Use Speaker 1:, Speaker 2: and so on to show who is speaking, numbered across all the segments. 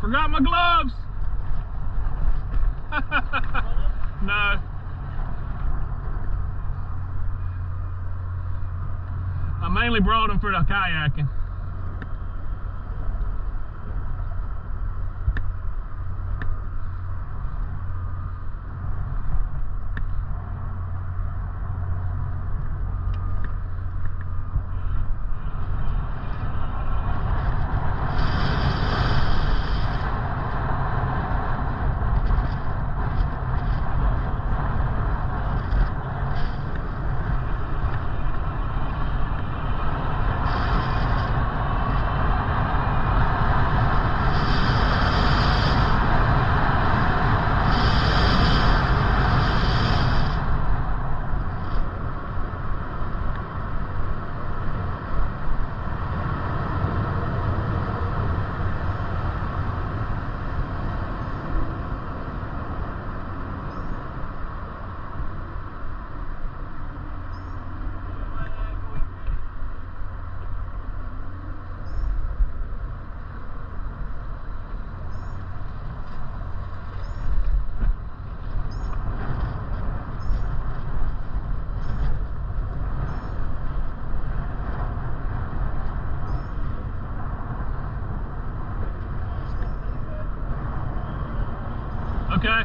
Speaker 1: Forgot my gloves. No. I mainly brought them for the kayaking. Okay.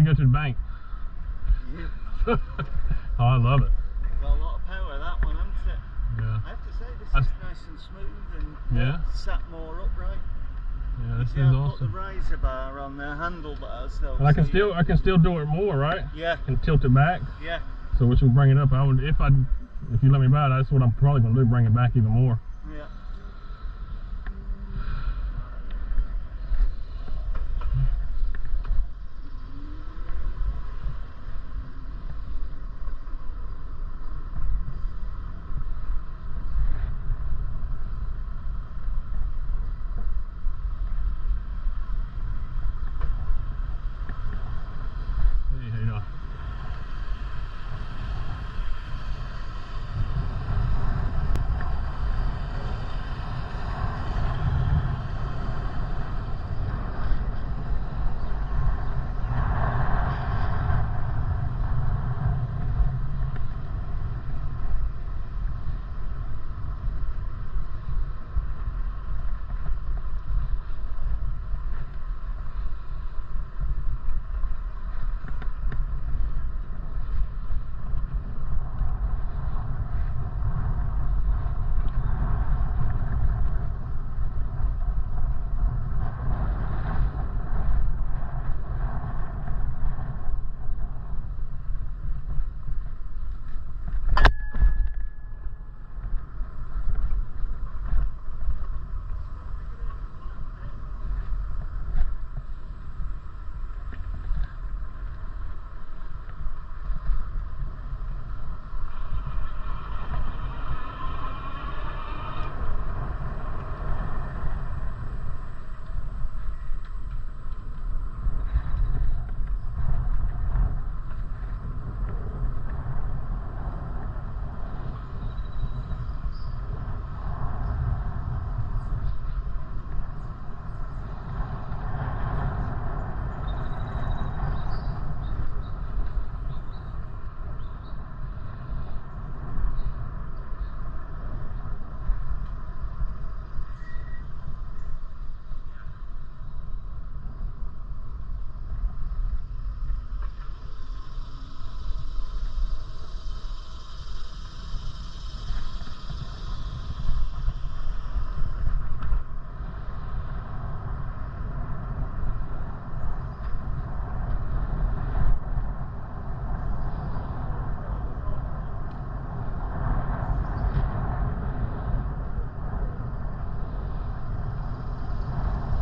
Speaker 1: go to the bank.
Speaker 2: Yeah.
Speaker 1: Oh, I love it.
Speaker 2: Got a lot of power, that one, hasn't it?
Speaker 1: Yeah.
Speaker 2: I have to say, this is nice and smooth and
Speaker 1: Yeah.
Speaker 2: sat more upright.
Speaker 1: Yeah, this is
Speaker 2: Put the
Speaker 1: awesome.
Speaker 2: riser bar on the handlebars though.
Speaker 1: And I can
Speaker 2: so
Speaker 1: still do it more, right?
Speaker 2: Yeah,
Speaker 1: And tilt it back.
Speaker 2: yeah,
Speaker 1: So which will bring it up. If you let me buy it, that's what I'm probably gonna do. Bring it back even more.
Speaker 2: yeah.
Speaker 1: Hey, how you doing?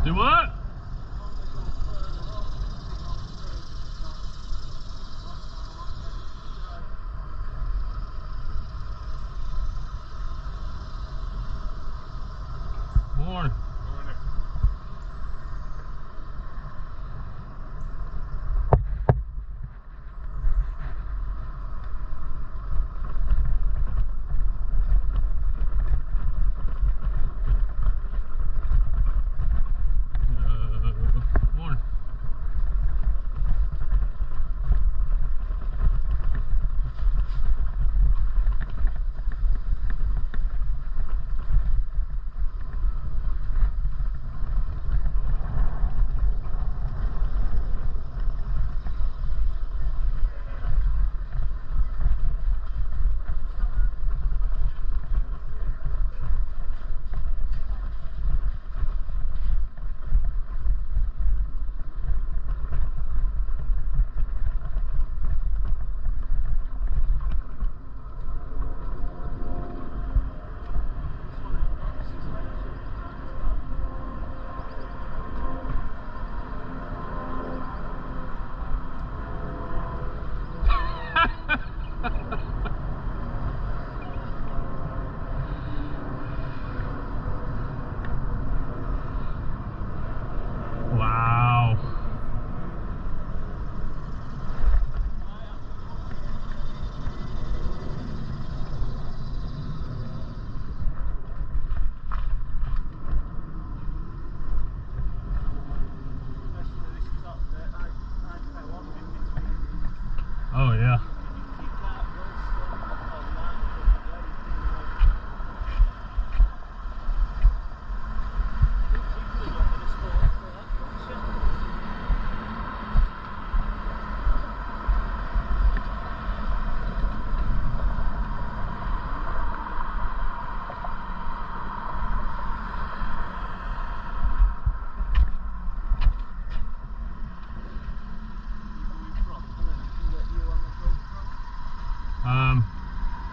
Speaker 1: Do what? Morning.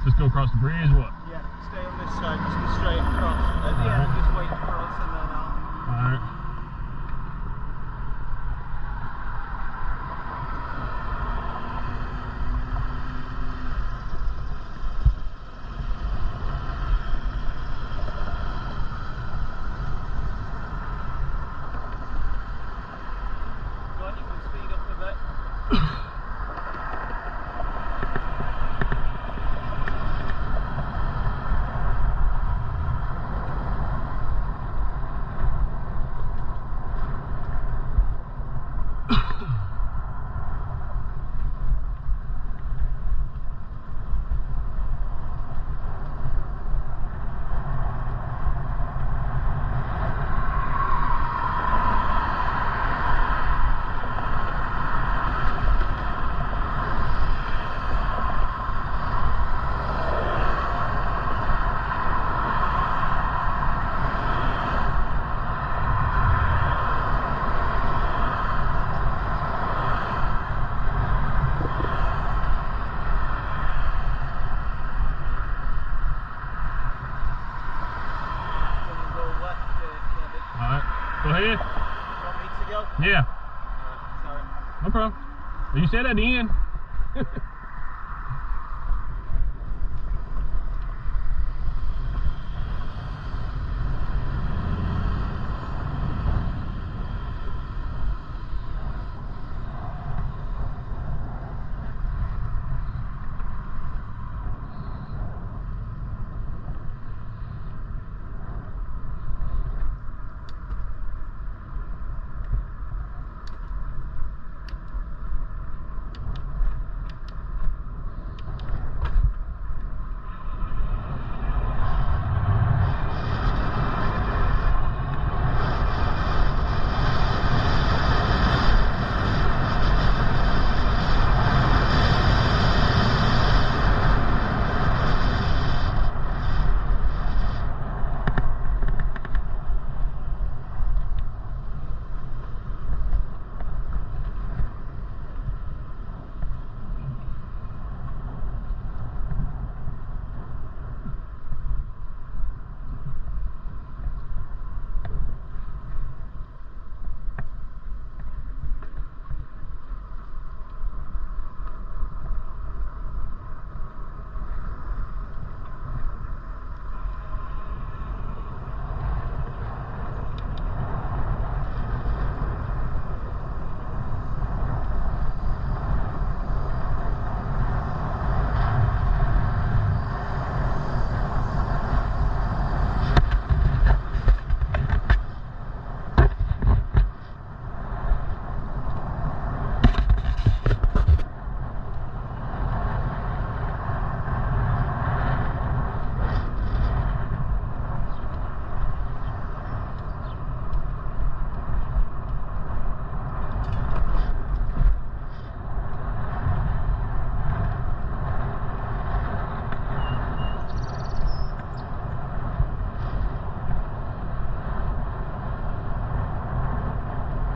Speaker 1: Just go across the bridge, what?
Speaker 2: Yeah, stay on this side, just go straight across. At the end, just wait for us and then I'll...
Speaker 1: Alright.
Speaker 2: Go on, you can speed up a bit.
Speaker 1: Go ahead.
Speaker 2: You want me to go?
Speaker 1: Yeah.
Speaker 2: Alright, sorry.
Speaker 1: No problem. You said at the end.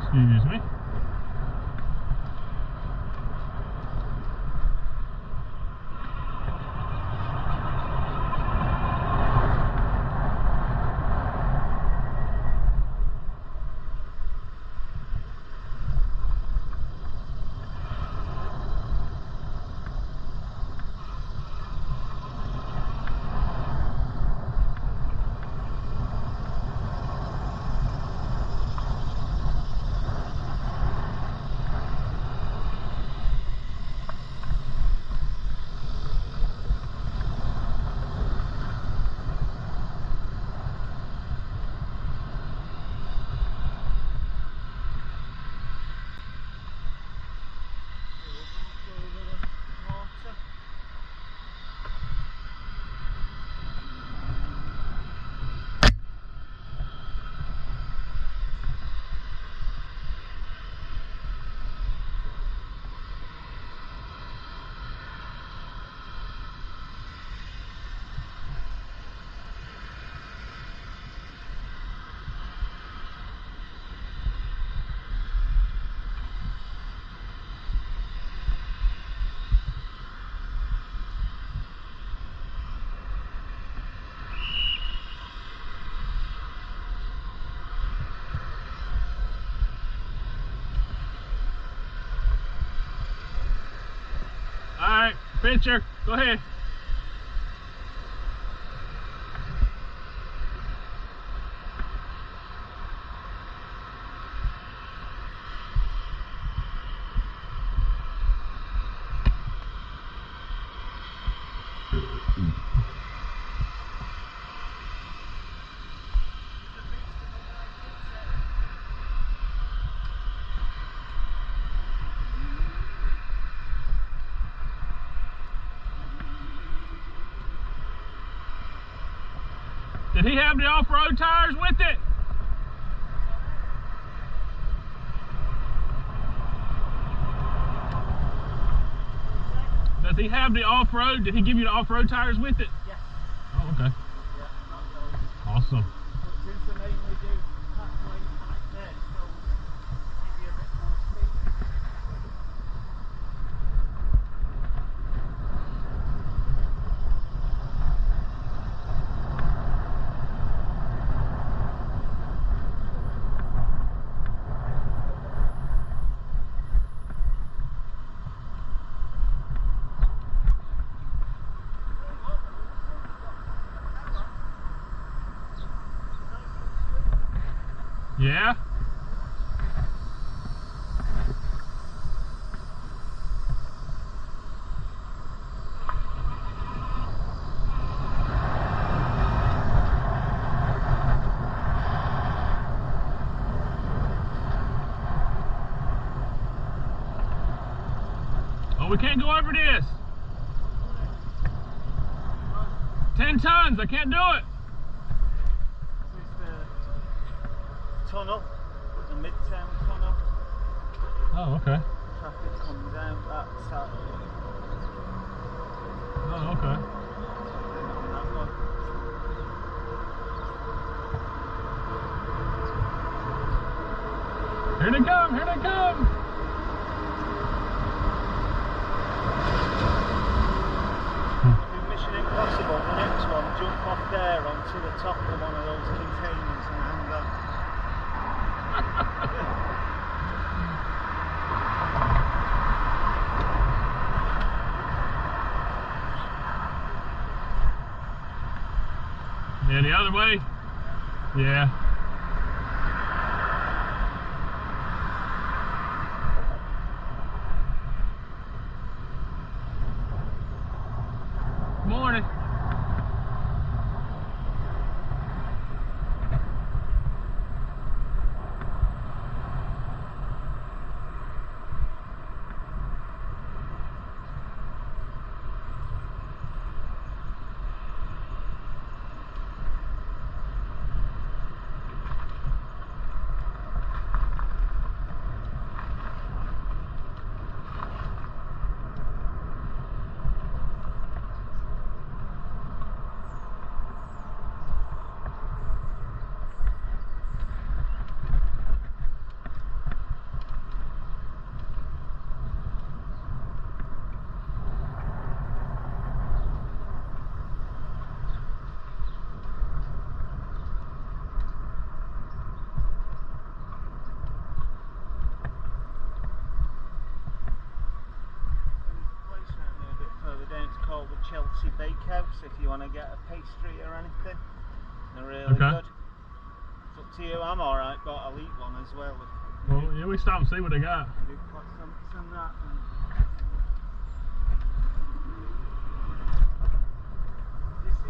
Speaker 1: Excuse me. Picture. Go ahead. Did he have the off-road tires with it? Does he have the off-road? Did he give you the off-road tires with it?
Speaker 2: Yes.
Speaker 1: Oh, okay.
Speaker 2: Yeah, not those.
Speaker 1: Awesome.
Speaker 2: But since they mainly do pathway like this, those give you a bit more speed.
Speaker 1: Yeah? Oh, we can't go over this. 10 tons, I can't do it.
Speaker 2: This is the tunnel, the Midtown tunnel.
Speaker 1: Oh, okay.
Speaker 2: Traffic comes out that side.
Speaker 1: Oh, okay.
Speaker 2: On that one.
Speaker 1: Here they come, here they come.
Speaker 2: Do Mission Impossible, the next one, jump off there onto the top of one of those containers and hang on.
Speaker 1: Yeah, the other way. Yeah. Morning.
Speaker 2: Called the Chelsea Bakehouse if you want to get a pastry or anything. They're really
Speaker 1: Okay.
Speaker 2: good. It's up to you. I'm alright, but I'll eat one as well.
Speaker 1: Well, yeah, we stop and see what they got.
Speaker 2: If you put some that. This is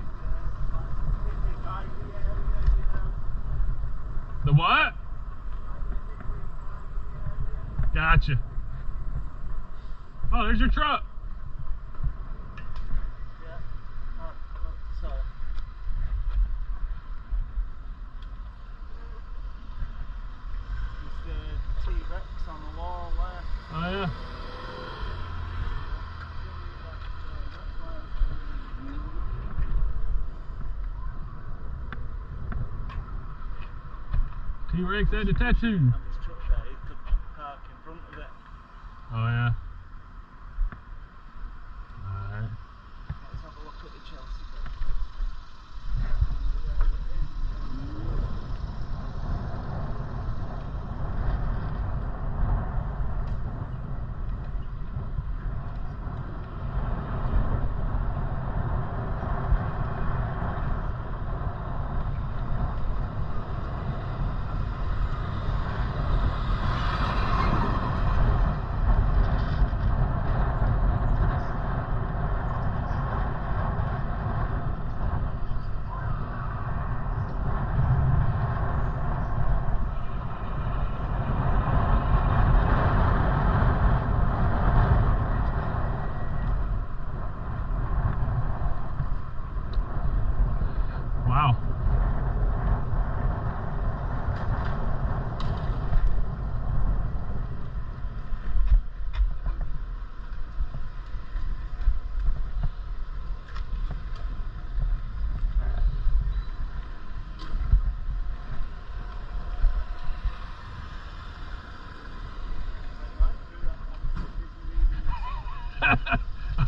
Speaker 2: like by the area, you know.
Speaker 1: The what? Gotcha. Oh, there's your truck.
Speaker 2: So there's the T-Rex on the wall there.
Speaker 1: Oh, yeah. T-Rex had the tattoo.
Speaker 2: And this truck there, you could park in front of it.
Speaker 1: Oh, yeah. Alright.
Speaker 2: Let's have a look at the Chelsea.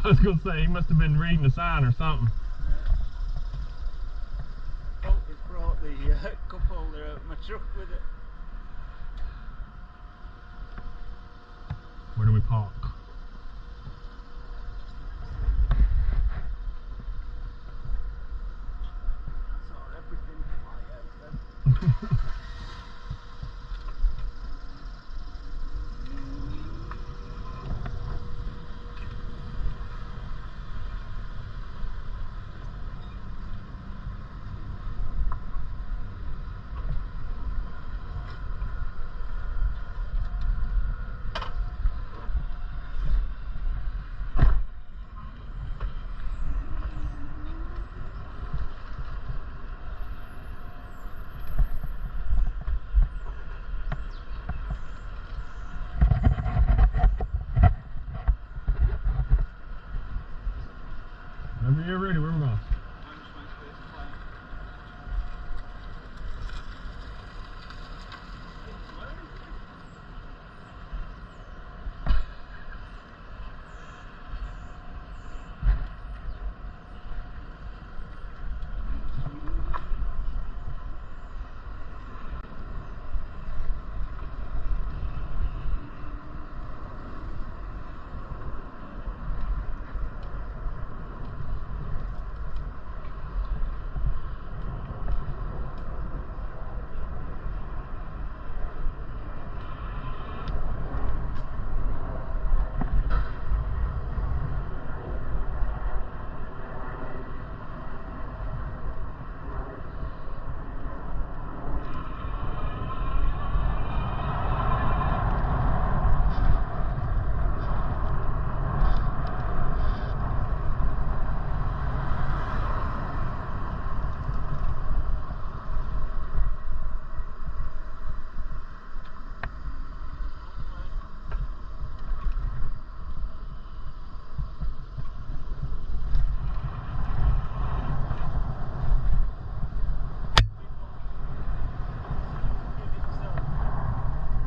Speaker 1: was gonna say, he must have been reading the sign or something.
Speaker 2: Oh, it's brought the cup holder out of my truck with it.
Speaker 1: Where do we park?
Speaker 2: I saw everything fly out then.
Speaker 1: Whenever you're ready, where we're going.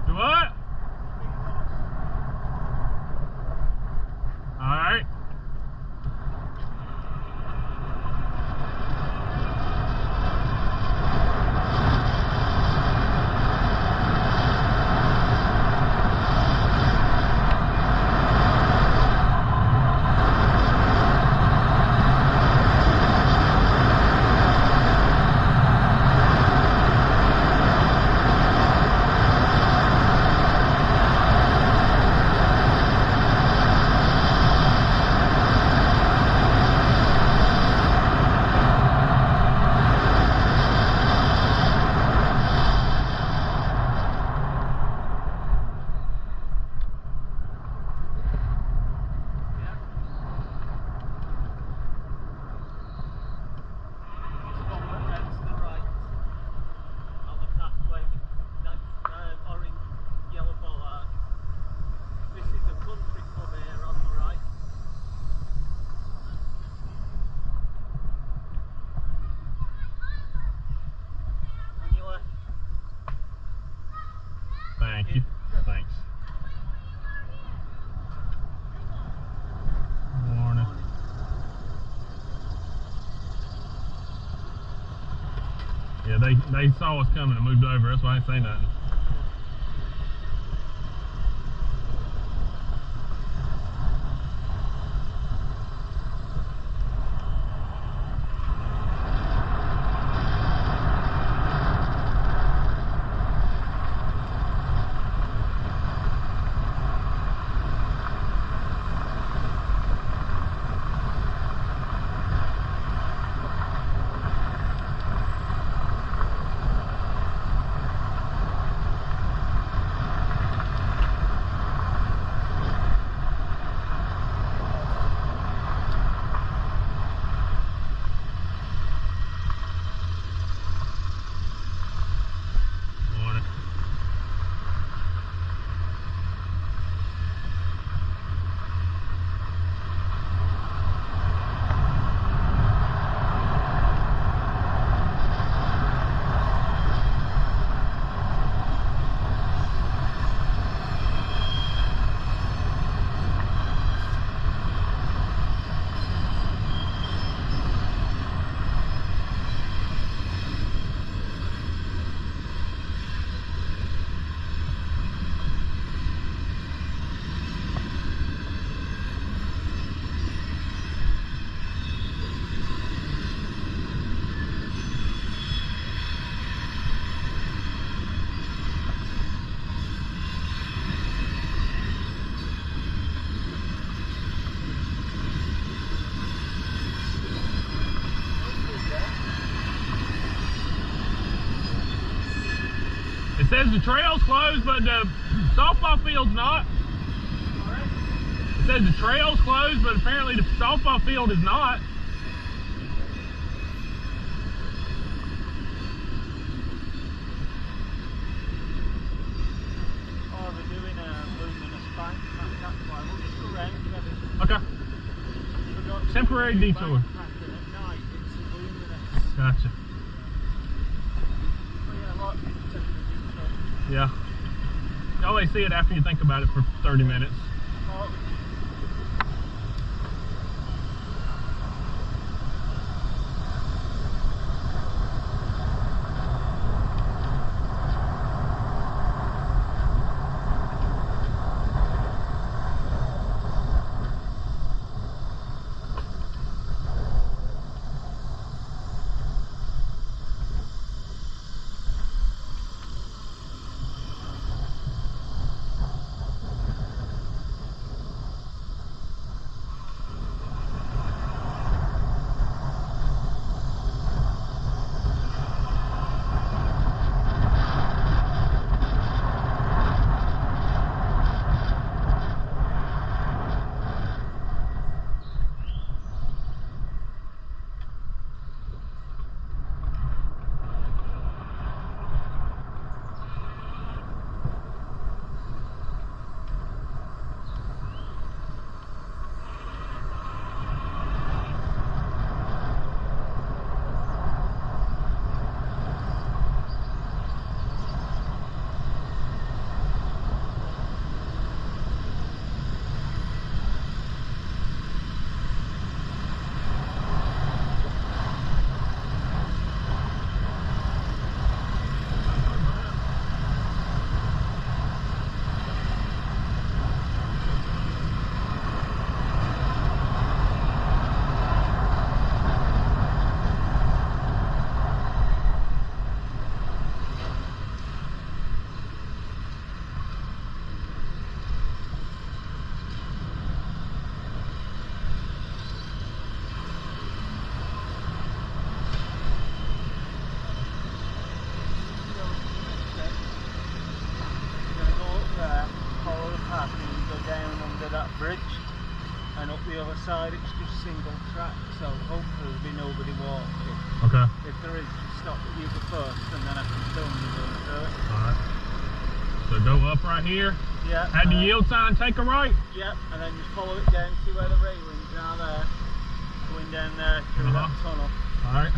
Speaker 1: Do what? Alright. Thank you. Thanks. Morning. Yeah, they saw us coming and moved over. That's why I ain't say nothing. says the trail's closed, but the softball field's not. It says the trail's closed, but apparently the softball field is not.
Speaker 2: Oh, they're doing a luminous bank. That's why. We'll just go round maybe.
Speaker 1: Okay. Temporary detour.
Speaker 2: At night, it's luminous.
Speaker 1: Gotcha.
Speaker 2: Oh, yeah, look, it's a detour.
Speaker 1: Yeah. You always see it after you think about it for 30 minutes.
Speaker 2: Oh, bridge, and up the other side it's just single track, so hopefully there'll be nobody walking.
Speaker 1: Okay.
Speaker 2: If there is, just stop at you first, and then I can film you going through it.
Speaker 1: Alright. So go up right here.
Speaker 2: Yeah.
Speaker 1: At the yield sign, take a right.
Speaker 2: Yep, and then just follow it down, see where the railings are there. Going down there through that tunnel.
Speaker 1: Alright.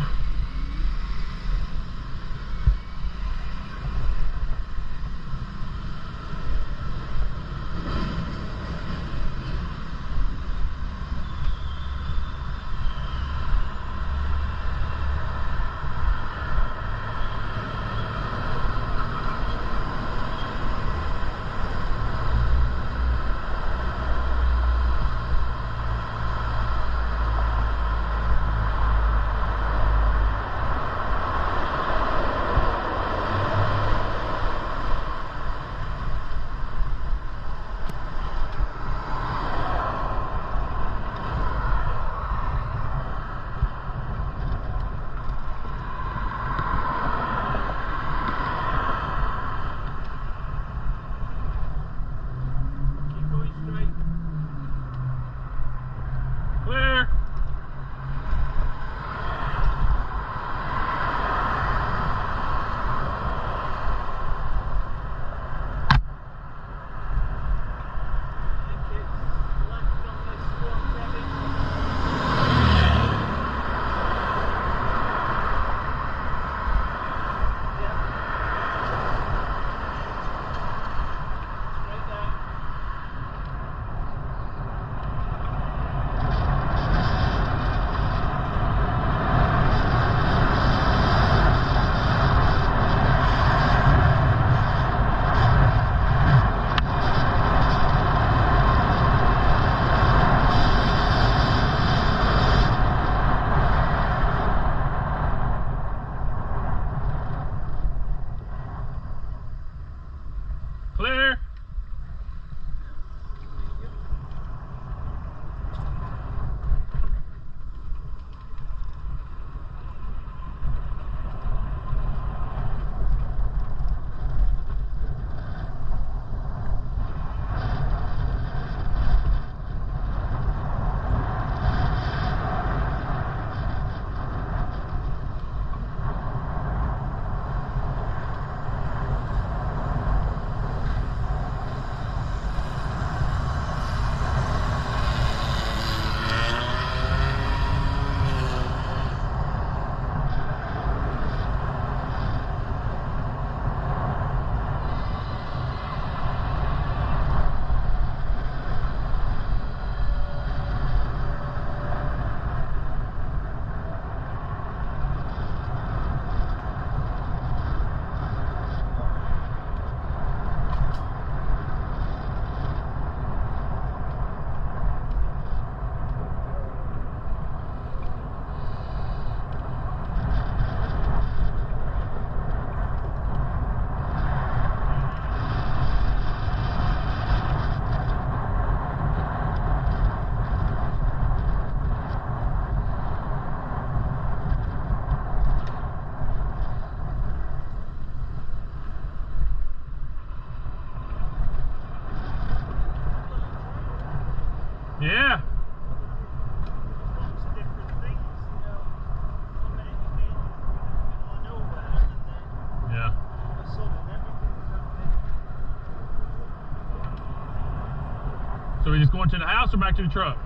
Speaker 1: just going to the house or back to the truck?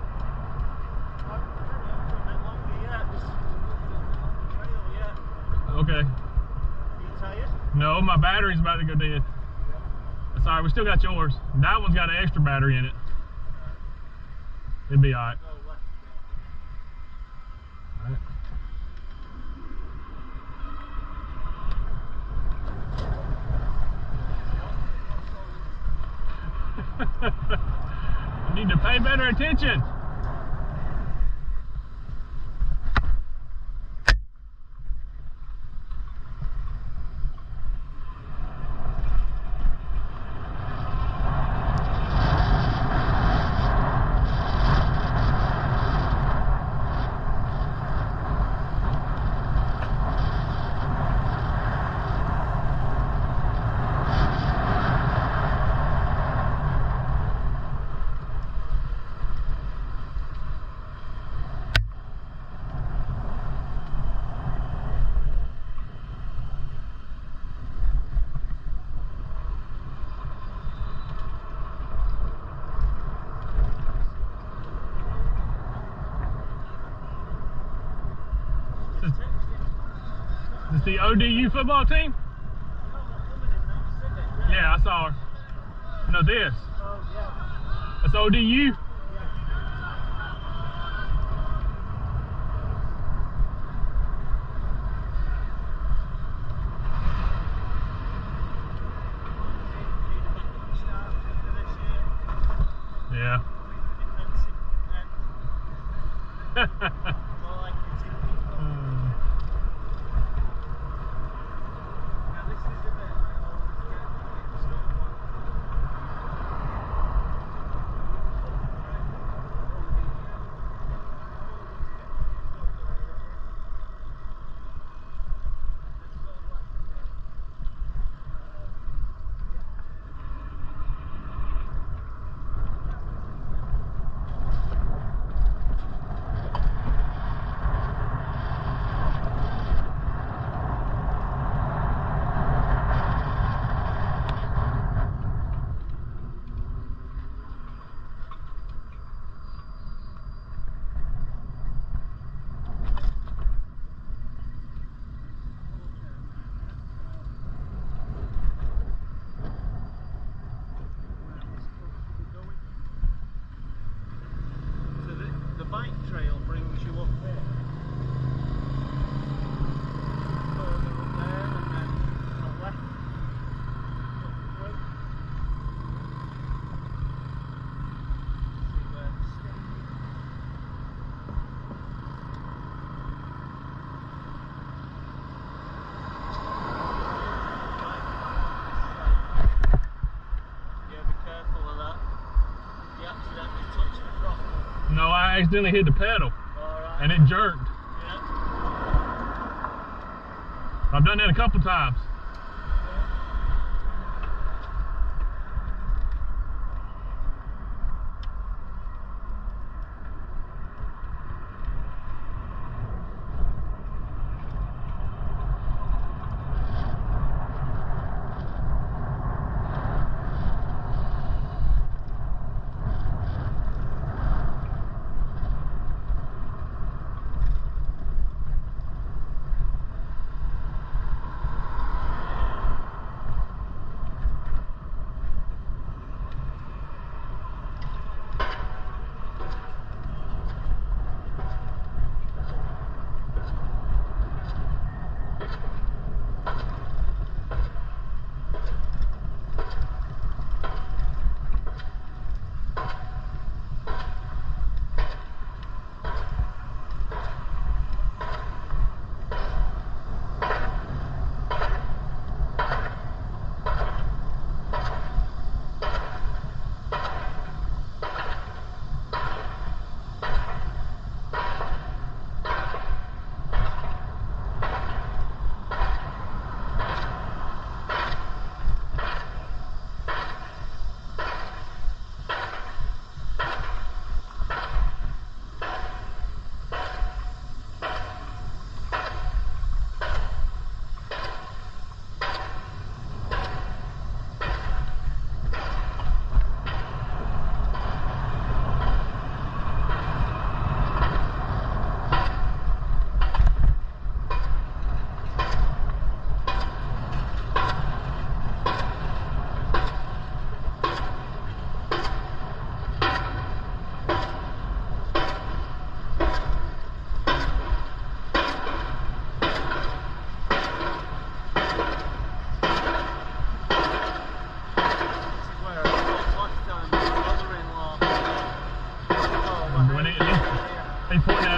Speaker 1: Okay.
Speaker 2: Are you tired?
Speaker 1: No, my battery's about to go dead. That's alright, we still got yours. That one's got an extra battery in it. It'd be alright. Alright. You need to pay better attention. Is this the ODU football team? Yeah, I saw her. No, this.
Speaker 2: Oh, yeah.
Speaker 1: That's ODU. Yeah.
Speaker 2: Bike trail brings you up there. Further up there and then on the left. Up through. See where the stage is. Yeah, be careful of that. You accidentally touched the throttle.
Speaker 1: No, I accidentally hit the pedal and it jerked.
Speaker 2: Yeah.
Speaker 1: I've done that a couple times.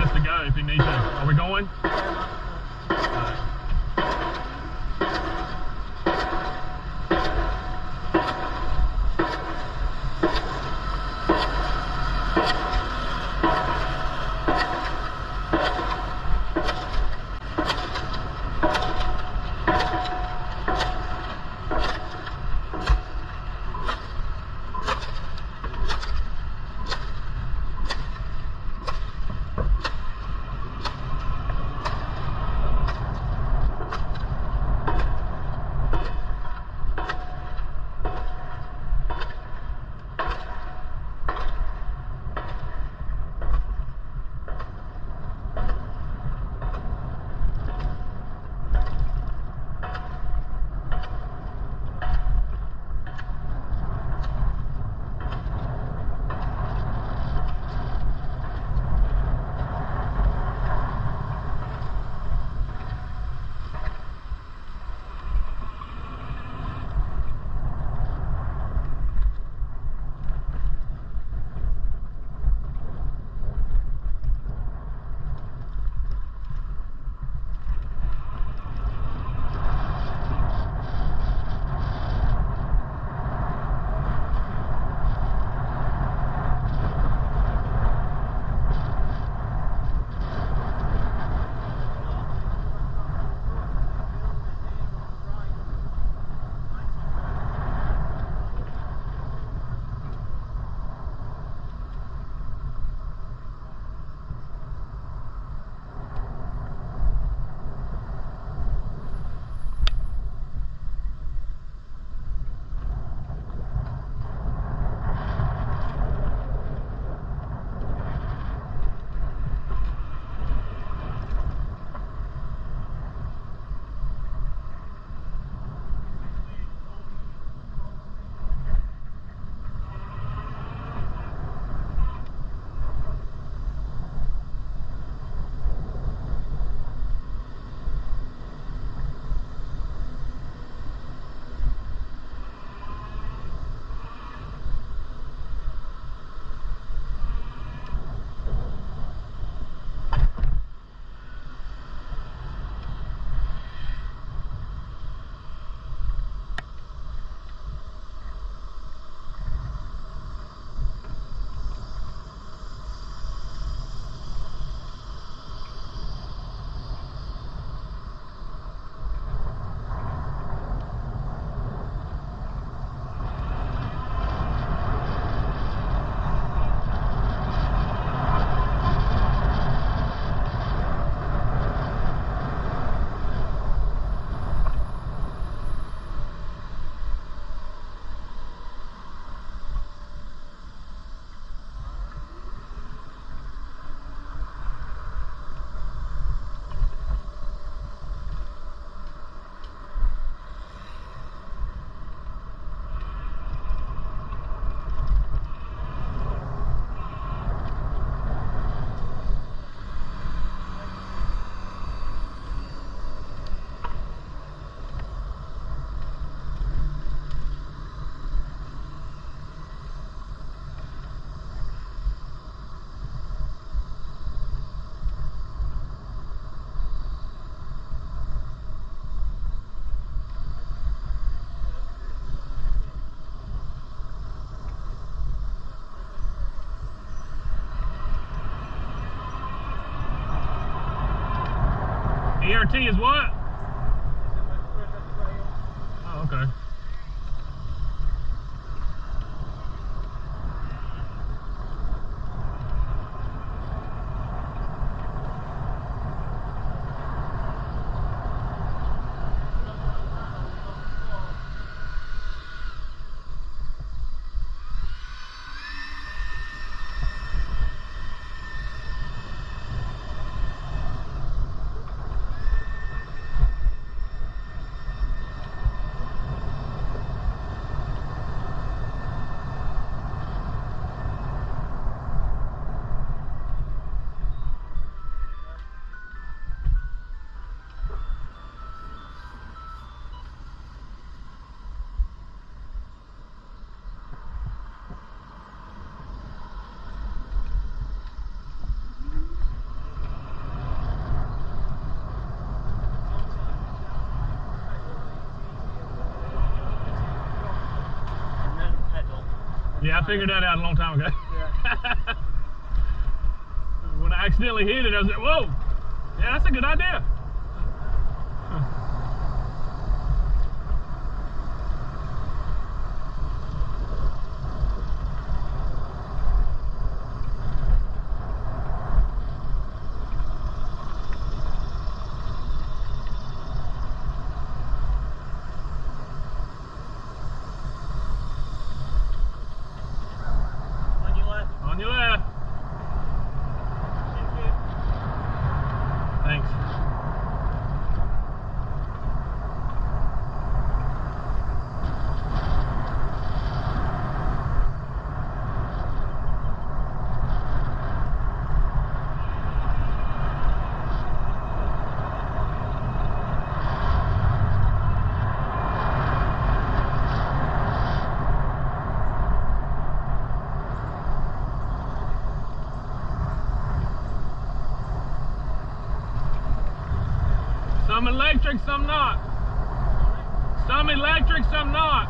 Speaker 1: let us to go if you need to. Are we going? ERT is what? Oh, okay. Yeah, I figured that out a long time ago.
Speaker 2: Yeah.
Speaker 1: When I accidentally hit it, I was like, whoa, yeah, that's a good idea.
Speaker 2: On your left.
Speaker 1: On your left. Thanks. Some electric, some not. Some electric, some not.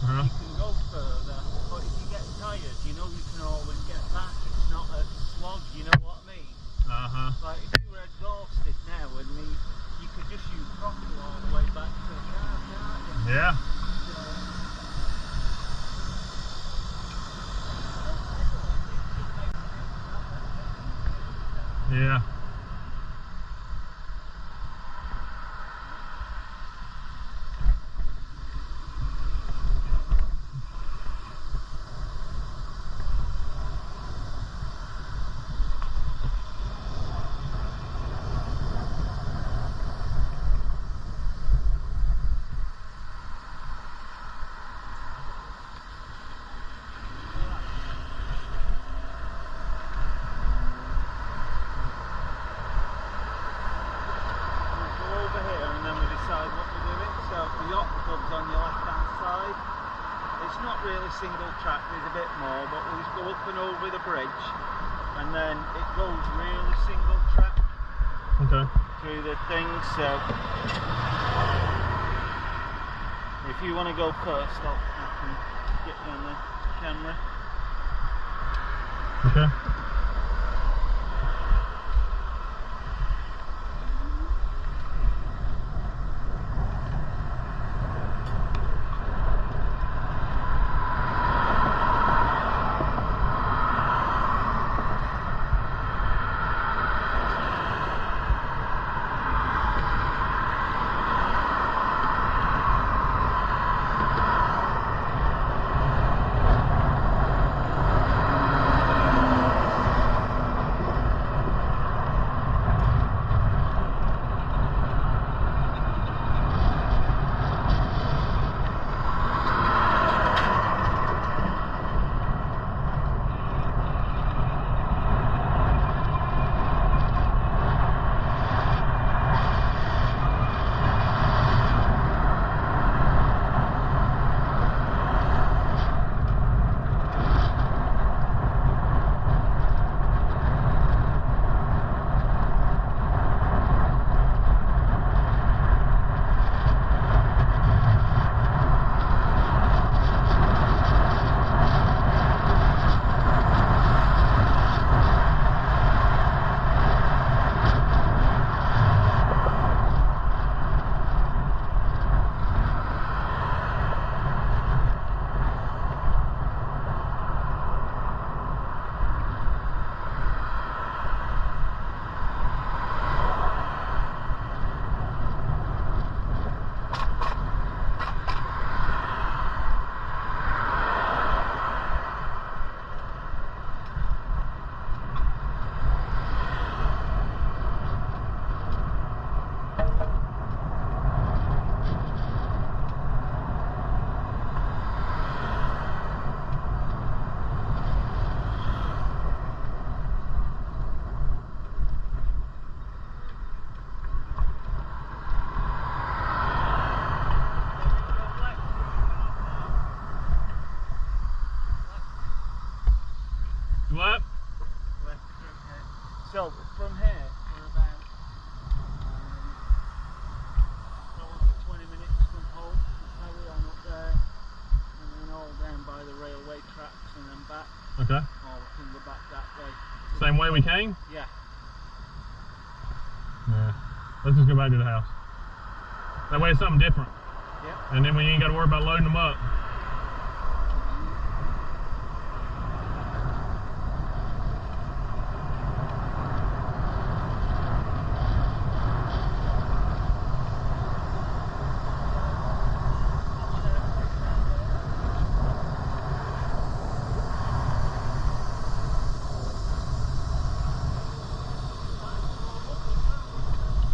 Speaker 2: You can go further, but if you get tired, you know you can always get back. It's not a slog, you know what I mean? Like if you were exhausted now and you could just use throttle all the way back to the car, can't you?
Speaker 1: Yeah. Yeah.
Speaker 2: On your left hand side. It's not really single track, there's a bit more, but we'll just go up and over the bridge and then it goes really single track through the thing. So if you want to go first, I can get you on the camera.
Speaker 1: Okay. Okay.
Speaker 2: Or we can go back that way.
Speaker 1: Same way we came?
Speaker 2: Yeah.
Speaker 1: Yeah. Let's just go back to the house. That way it's something different.
Speaker 2: Yep.
Speaker 1: And then we ain't got to worry about loading them up.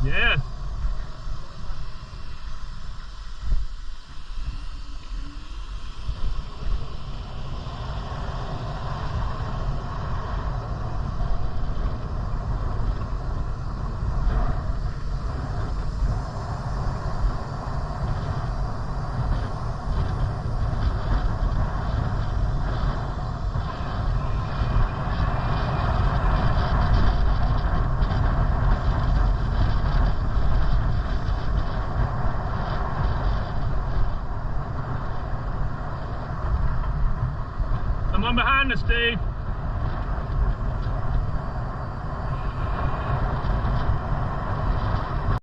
Speaker 1: Yes. Come on behind us, Steve.